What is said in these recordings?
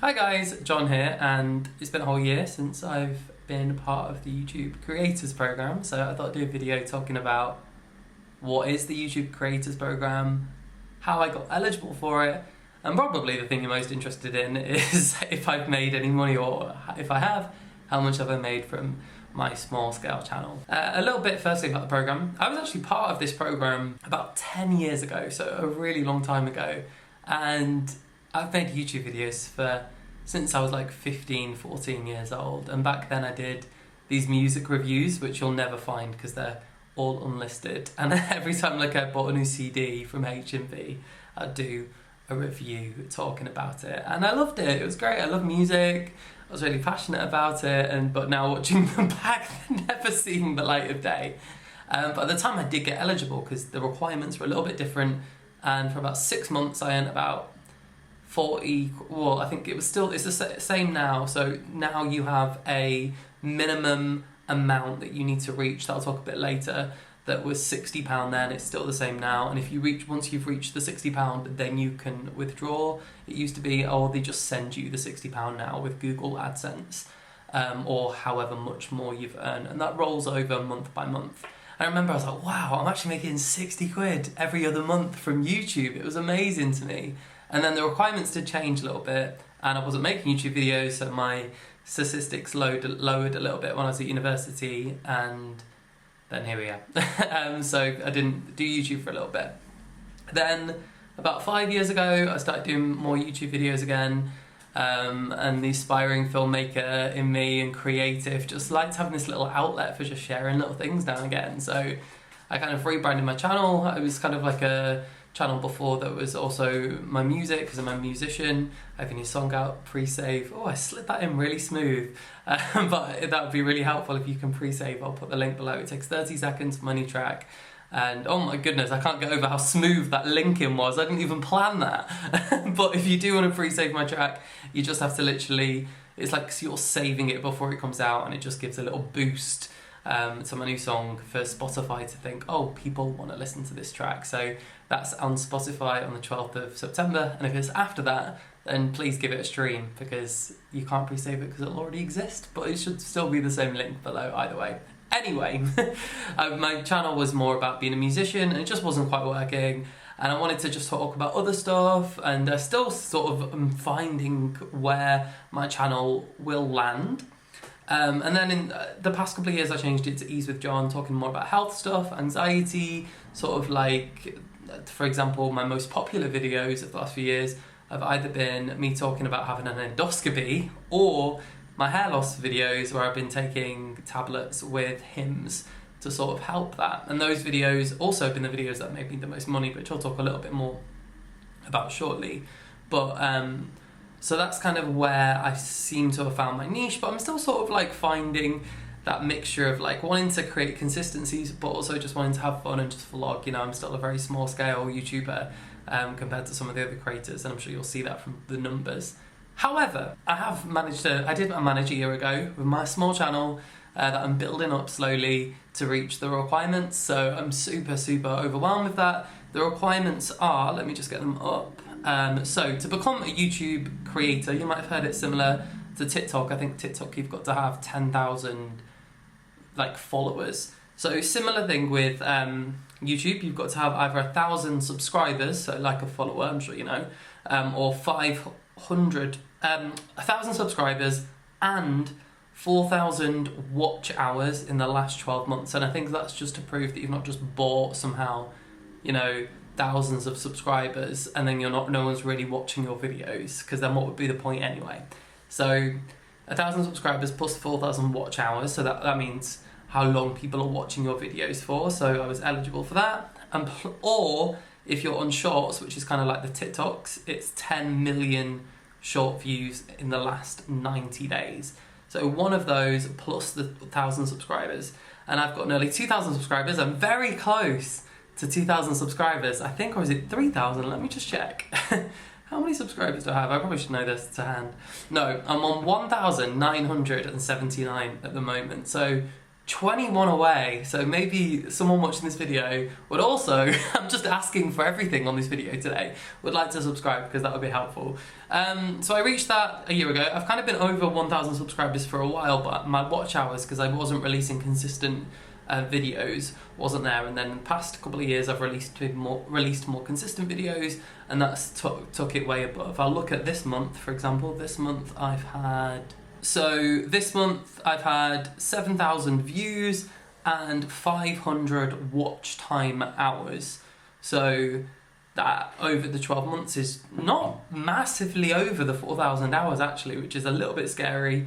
Hi guys, John here, and it's been a whole year since I've been a part of the YouTube Creators Program, so I thought I'd do a video talking about what is the YouTube Creators Program, how I got eligible for it, and probably the thing you're most interested in is if I've made any money, or if I have, how much have I made from my small scale channel. A little bit firstly about the program. I was actually part of this program about 10 years ago, so a really long time ago, and I've made YouTube videos since I was like 15, 14 years old, and back then I did these music reviews, which you'll never find because they're all unlisted, and every time like I bought a new CD from HMV, I'd do a review talking about it, and I loved it. It was great. I love music. I was really passionate about it, but now watching them back, they're never seeing the light of day. But at the time I did get eligible because the requirements were a little bit different, and for about 6 months I earned about 40, well, I think it's the same now. So now you have a minimum amount that you need to reach, that I'll talk a bit later, that was £60 then. It's still the same now, and if you once you've reached the £60, then you can withdraw. It used to be, they just send you the £60 now with Google AdSense, or however much more you've earned, and that rolls over month by month. I remember I was like, wow, I'm actually making 60 quid every other month from YouTube. It was amazing to me. And then the requirements did change a little bit, and I wasn't making YouTube videos, so my statistics lowered a little bit when I was at university, and then here we are. So I didn't do YouTube for a little bit. Then about 5 years ago, I started doing more YouTube videos again, and the aspiring filmmaker in me and creative just liked having this little outlet for just sharing little things now and again. So I kind of rebranded my channel. It was kind of like a channel before that was also my music, because I'm a musician. I have a new song out, pre-save. I slid that in really smooth, but that would be really helpful if you can pre-save. I'll put the link below. It takes 30 seconds for my new track, and oh my goodness, I can't get over how smooth that link in was. I didn't even plan that. But if you do want to pre-save my track, you just have to literally, it's like you're saving it before it comes out, and it just gives a little boost to my new song for Spotify to think, people want to listen to this track. So that's on Spotify on the 12th of September, and if it's after that, then please give it a stream, because you can't pre-save it because it'll already exist, but it should still be the same link below either way. Anyway, my channel was more about being a musician, and it just wasn't quite working, and I wanted to just talk about other stuff, and I still sort of am finding where my channel will land. And then in the past couple of years I changed it to Ease with John, talking more about health stuff, anxiety, sort of like, for example, my most popular videos of the last few years have either been me talking about having an endoscopy, or my hair loss videos where I've been taking tablets with Hims to sort of help that. And those videos also have been the videos that made me the most money, which I'll talk a little bit more about shortly. But so that's kind of where I seem to have found my niche, but I'm still sort of like finding that mixture of like wanting to create consistencies, but also just wanting to have fun and just vlog. I'm still a very small scale YouTuber compared to some of the other creators, and I'm sure you'll see that from the numbers. However, I did manage a year ago with my small channel that I'm building up slowly to reach the requirements. So I'm super, super overwhelmed with that. The requirements are, let me just get them up. So to become a YouTube creator, you might have heard it similar to TikTok. I think TikTok, you've got to have 10,000 followers. So similar thing with YouTube, you've got to have either 1,000 subscribers, so like a follower, I'm sure you know, or 1,000 subscribers and 4,000 watch hours in the last 12 months. And I think that's just to prove that you've not just bought somehow, thousands of subscribers and then no one's really watching your videos, because then what would be the point anyway? So 1,000 subscribers plus 4,000 watch hours, so that means how long people are watching your videos for. So I was eligible for that. Or if you're on shorts, which is kind of like the TikToks, it's 10 million short views in the last 90 days. So one of those plus the 1,000 subscribers, and I've got nearly 2,000 subscribers. I'm very close to 2,000 subscribers, I think, or is it 3,000? Let me just check. How many subscribers do I have? I probably should know this to hand. No, I'm on 1,979 at the moment. So 21 away, so maybe someone watching this video would also, I'm just asking for everything on this video today, would like to subscribe because that would be helpful. So I reached that a year ago. I've kind of been over 1,000 subscribers for a while, but my watch hours, because I wasn't releasing consistent videos, wasn't there, and then the past couple of years I've released more consistent videos, and that's took it way above. I'll look at this month, for example. This month I've had 7,000 views and 500 watch time hours. So that over the 12 months is not massively over the 4,000 hours actually, which is a little bit scary,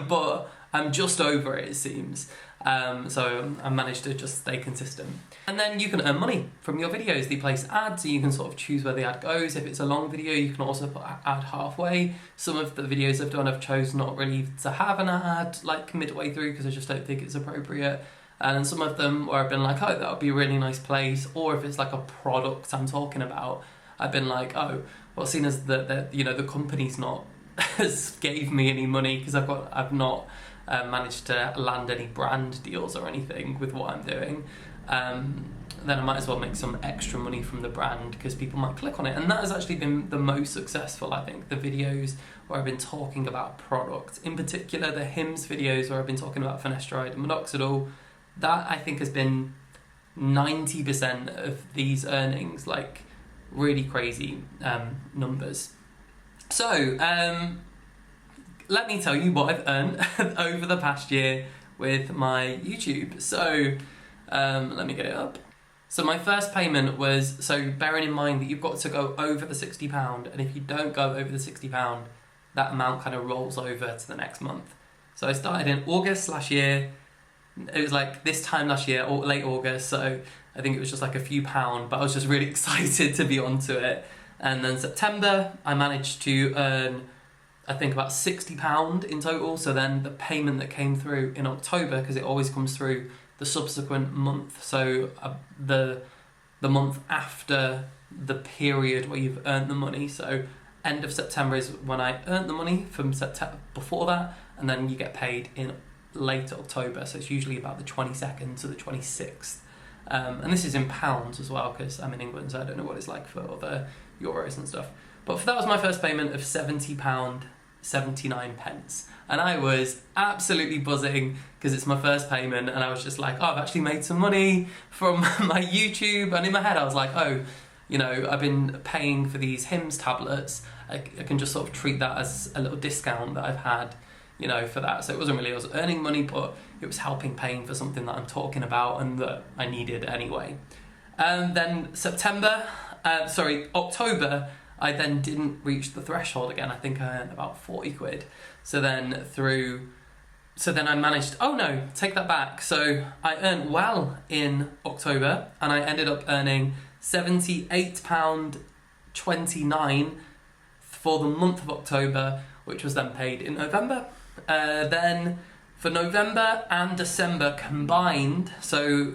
but I'm just over it seems. So I managed to just stay consistent. And then you can earn money from your videos. They place ads, so you can sort of choose where the ad goes. If it's a long video, you can also put ad halfway. Some of the videos I've done, I've chosen not really to have an ad like midway through because I just don't think it's appropriate. And some of them where I've been like, oh, that would be a really nice place. Or if it's like a product I'm talking about, I've been like, oh, well, seeing as the company's not gave me any money because I've not managed to land any brand deals or anything with what I'm doing, then I might as well make some extra money from the brand because people might click on it. And that has actually been the most successful, I think, the videos where I've been talking about products, in particular the Hims videos where I've been talking about finasteride and minoxidil. That I think has been 90% of these earnings, like really crazy numbers. So let me tell you what I've earned over the past year with my YouTube. So let me get it up. So my first payment was, so bearing in mind that you've got to go over the £60, and if you don't go over the £60, that amount kind of rolls over to the next month. So I started in August last year. It was like this time last year, or late August, so I think it was just like a few pound, but I was just really excited to be onto it. And then September, I managed to earn, I think, about £60 in total. So then the payment that came through in October, because it always comes through the subsequent month, so the month after the period where you've earned the money. So end of September is when I earned the money from September before that, and then you get paid in late October, so it's usually about the 22nd to the 26th. And this is in pounds as well, because I'm in England, so I don't know what it's like for other euros and stuff. But that was my first payment of £70.79, and I was absolutely buzzing because it's my first payment, and I was just like, oh, I've actually made some money from my YouTube. And in my head I was like, oh, you know, I've been paying for these Hims tablets, I can just sort of treat that as a little discount that I've had, you know, for that. So it wasn't really I was earning money, but it was helping paying for something that I'm talking about and that I needed anyway. Then October, I then didn't reach the threshold again. I think I earned about 40 quid. So then I managed, oh no, take that back. So I earned well in October, and I ended up earning £78.29 for the month of October, which was then paid in November. Then for November and December combined, so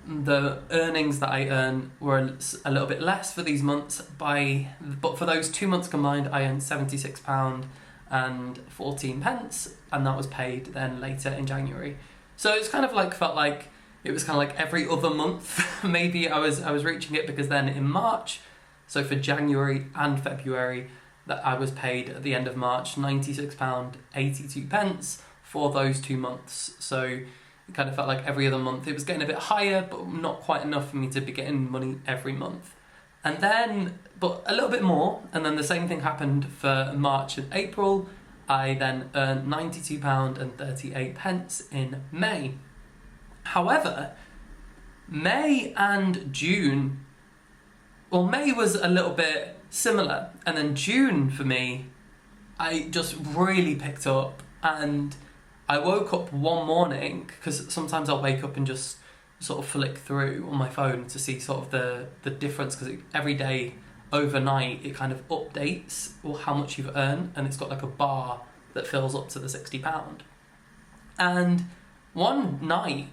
the earnings that I earned were a little bit less for these months, but for those 2 months combined I earned £76 and 14 pence, and that was paid then later in January. So it's kind of like felt like it was kind of like every other month maybe I was reaching it, because then in March, so for January and February, that I was paid at the end of March £96.82 for those 2 months. So it kind of felt like every other month it was getting a bit higher, but not quite enough for me to be getting money every month. And then, but a little bit more, and then the same thing happened for March and April. I then earned £92.38 in May. However, May and June, well, May was a little bit similar, and then June for me, I just really picked up, and I woke up one morning, because sometimes I'll wake up and just sort of flick through on my phone to see sort of the difference, because every day overnight it kind of updates how much you've earned, and it's got like a bar that fills up to the £60. And one night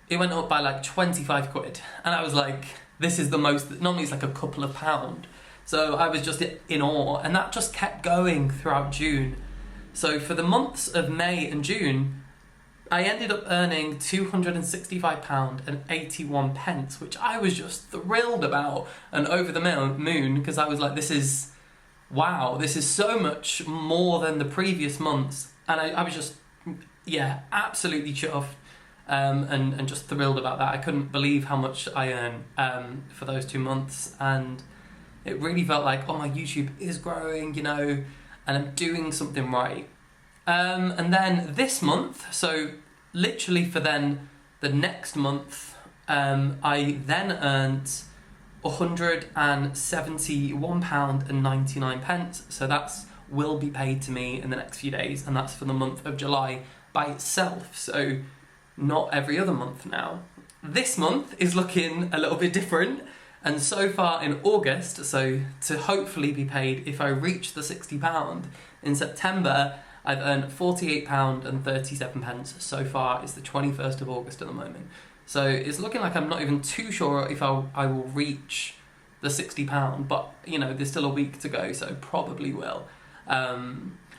it went up by like 25 quid, and I was like, this is the most, normally it's like a couple of pound. So I was just in awe, and that just kept going throughout June. So for the months of May and June, I ended up earning £265.81, which I was just thrilled about and over the moon, because I was like, this is so much more than the previous months. And I was just, absolutely chuffed and just thrilled about that. I couldn't believe how much I earned for those 2 months. And it really felt like, oh, my YouTube is growing, and I'm doing something right. And then this month, so literally for then the next month, I then earned £171.99. So that's will be paid to me in the next few days, and that's for the month of July by itself. So not every other month now. This month is looking a little bit different. And so far in August, so to hopefully be paid if I reach the £60 in September, I've earned £48.37 so far. It's the 21st of August at the moment. So it's looking like I'm not even too sure if I will reach the £60, but there's still a week to go, so probably will.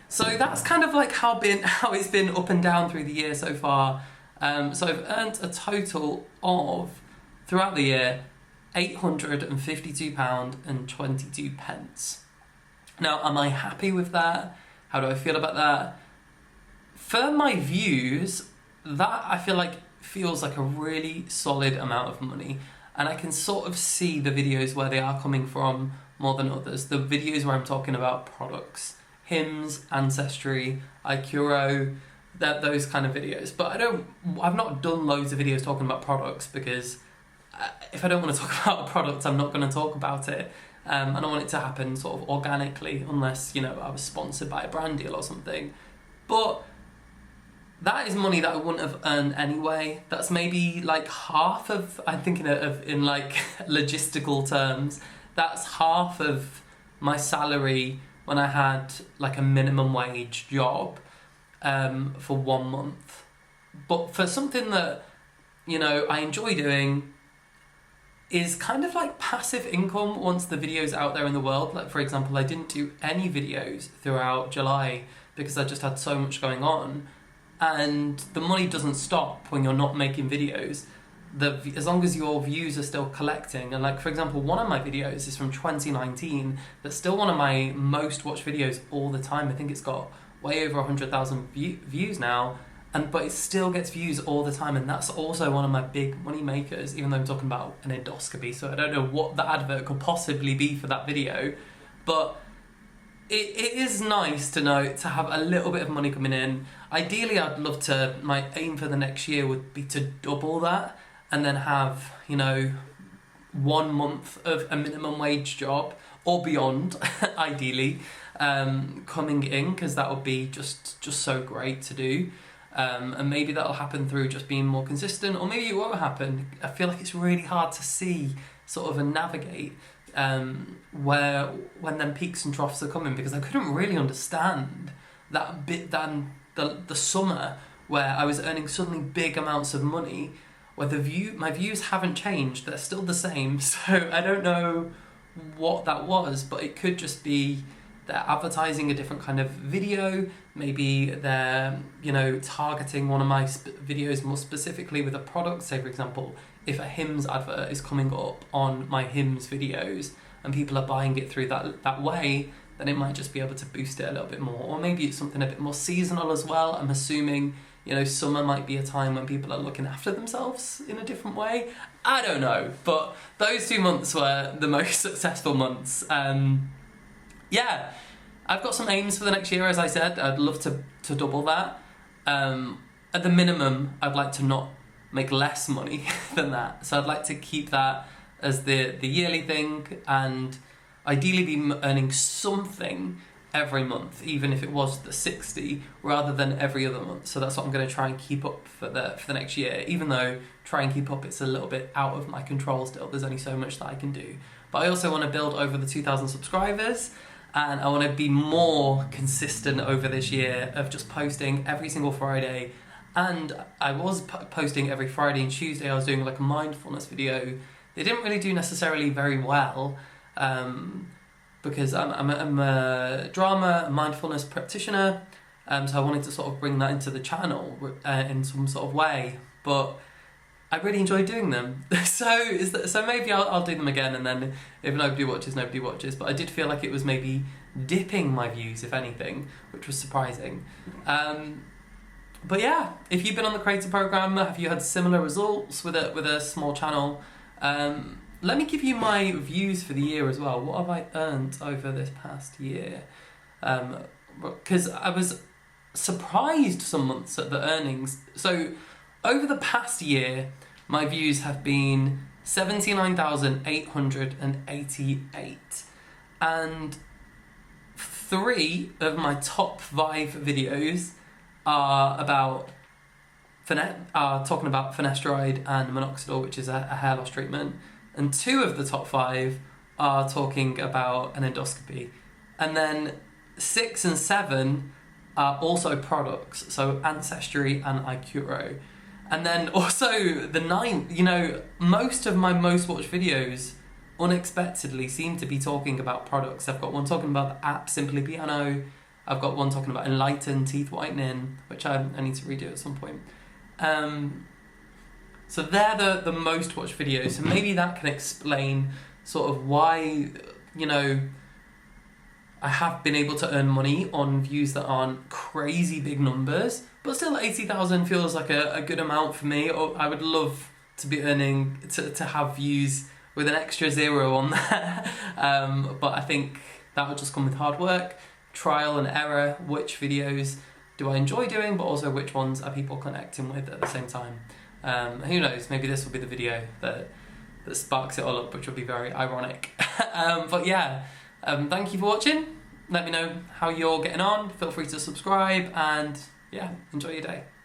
So that's kind of like how it's been up and down through the year so far. So I've earned a total of, throughout the year, £852.22. Now, am I happy with that? How do I feel about that? For my views, that I feel like feels like a really solid amount of money, and I can sort of see the videos where they are coming from more than others. The videos where I'm talking about products, hymns, ancestry, Ikuro, those kind of videos. But I've not done loads of videos talking about products, because if I don't want to talk about a product, I'm not going to talk about it. I don't want it to happen sort of organically, unless, I was sponsored by a brand deal or something. But that is money that I wouldn't have earned anyway. That's maybe like half of, I'm thinking of in like logistical terms, that's half of my salary when I had like a minimum wage job for 1 month. But for something that, I enjoy doing, is kind of like passive income once the video's out there in the world. Like, for example, I didn't do any videos throughout July because I just had so much going on. And the money doesn't stop when you're not making videos. As long as your views are still collecting. And like, for example, one of my videos is from 2019. That's still one of my most watched videos all the time. I think it's got way over 100,000 views now. But it still gets views all the time, and that's also one of my big money makers, even though I'm talking about an endoscopy, so I don't know what the advert could possibly be for that video. But it is nice to have a little bit of money coming in. Ideally, I'd love to, my aim for the next year would be to double that, and then have, 1 month of a minimum wage job, or beyond, ideally, coming in, because that would be just so great to do. And maybe that'll happen through just being more consistent, or maybe it won't happen. I feel like it's really hard to see sort of and navigate when them peaks and troughs are coming, because I couldn't really understand that bit than the summer where I was earning suddenly big amounts of money, where my views haven't changed, they're still the same. So I don't know what that was, but it could just be they're advertising a different kind of video. Maybe they're, targeting one of my videos more specifically with a product. Say, for example, if a hymns advert is coming up on my hymns videos and people are buying it through that way, then it might just be able to boost it a little bit more. Or maybe it's something a bit more seasonal as well. I'm assuming, summer might be a time when people are looking after themselves in a different way. I don't know. But those 2 months were the most successful months. I've got some aims for the next year, as I said. I'd love to double that. At the minimum, I'd like to not make less money than that. So I'd like to keep that as the yearly thing, and ideally be earning something every month, even if it was the 60, rather than every other month. So that's what I'm going to try and keep up for the next year, even though try and keep up, it's a little bit out of my control still. There's only so much that I can do. But I also want to build over the 2,000 subscribers. And I want to be more consistent over this year of just posting every single Friday. And I was posting every Friday and Tuesday. I was doing like a mindfulness video. They didn't really do necessarily very well because I'm a drama mindfulness practitioner. So I wanted to sort of bring that into the channel in some sort of way, but I really enjoy doing them. So maybe I'll do them again, and then if nobody watches, nobody watches. But I did feel like it was maybe dipping my views, if anything, which was surprising. But yeah, if you've been on the creator program, have you had similar results with a small channel? Let me give you my views for the year as well. What have I earned over this past year? Because I was surprised some months at the earnings. So over the past year, my views have been 79,888, and 3 of my top 5 videos are talking about finasteride and minoxidil, which is a hair loss treatment, and 2 of the top 5 are talking about an endoscopy, and then 6 and 7 are also products, so Ancestry and iCuro. And then also the 9, most of my most watched videos unexpectedly seem to be talking about products. I've got one talking about the app Simply Piano. I've got one talking about Enlighten teeth whitening, which I need to redo at some point. So they're the most watched videos. So maybe that can explain sort of why, I have been able to earn money on views that aren't crazy big numbers, but still 80,000 feels like a good amount for me. Or I would love to be earning, to have views with an extra 0 on there. But I think that would just come with hard work, trial and error, which videos do I enjoy doing, but also which ones are people connecting with at the same time. Who knows, maybe this will be the video that sparks it all up, which will be very ironic. But yeah, thank you for watching. Let me know how you're getting on. Feel free to subscribe, and yeah, enjoy your day.